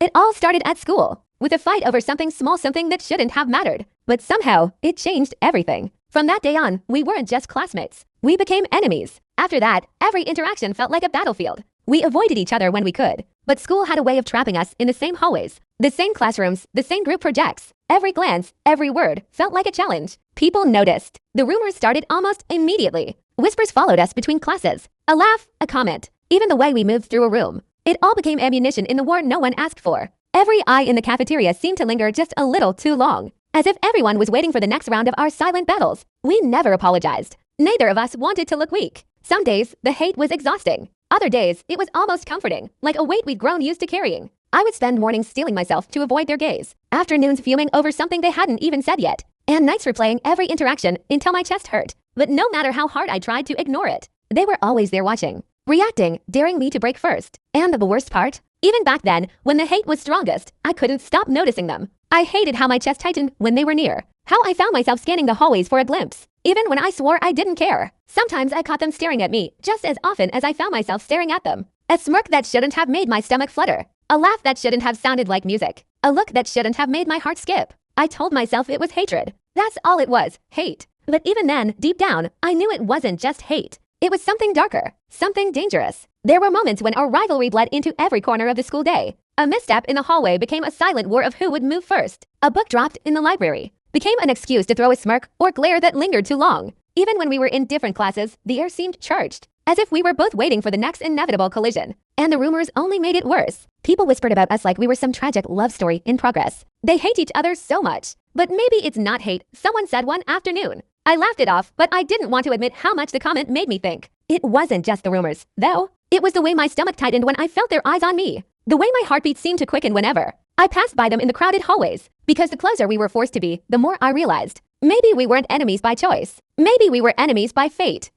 It all started at school, with a fight over something that shouldn't have mattered. But somehow, it changed everything. From that day on, we weren't just classmates. We became enemies. After that, every interaction felt like a battlefield. We avoided each other when we could. But school had a way of trapping us in the same hallways, the same classrooms, the same group projects. Every glance, every word, felt like a challenge. People noticed. The rumors started almost immediately. Whispers followed us between classes. A laugh, a comment, even the way we moved through a room. It all became ammunition in the war no one asked for. Every eye in the cafeteria seemed to linger just a little too long, as if everyone was waiting for the next round of our silent battles. We never apologized. Neither of us wanted to look weak. Some days, the hate was exhausting. Other days, it was almost comforting, like a weight we'd grown used to carrying. I would spend mornings steeling myself to avoid their gaze, afternoons fuming over something they hadn't even said yet, and nights replaying every interaction until my chest hurt. But no matter how hard I tried to ignore it, they were always there watching, reacting, daring me to break first. And the worst part? Even back then, when the hate was strongest, I couldn't stop noticing them. I hated how my chest tightened when they were near, how I found myself scanning the hallways for a glimpse, even when I swore I didn't care. Sometimes I caught them staring at me just as often as I found myself staring at them. A smirk that shouldn't have made my stomach flutter. A laugh that shouldn't have sounded like music. A look that shouldn't have made my heart skip. I told myself it was hatred. That's all it was, hate. But even then, deep down, I knew it wasn't just hate. It was something darker, something dangerous. There were moments when our rivalry bled into every corner of the school day. A misstep in the hallway became a silent war of who would move first. A book dropped in the library became an excuse to throw a smirk or glare that lingered too long. Even when we were in different classes, the air seemed charged, as if we were both waiting for the next inevitable collision. And the rumors only made it worse. People whispered about us like we were some tragic love story in progress. They hate each other so much. But maybe it's not hate, someone said one afternoon. I laughed it off, but I didn't want to admit how much the comment made me think. It wasn't just the rumors, though. It was the way my stomach tightened when I felt their eyes on me. The way my heartbeat seemed to quicken whenever I passed by them in the crowded hallways. Because the closer we were forced to be, the more I realized. Maybe we weren't enemies by choice. Maybe we were enemies by fate.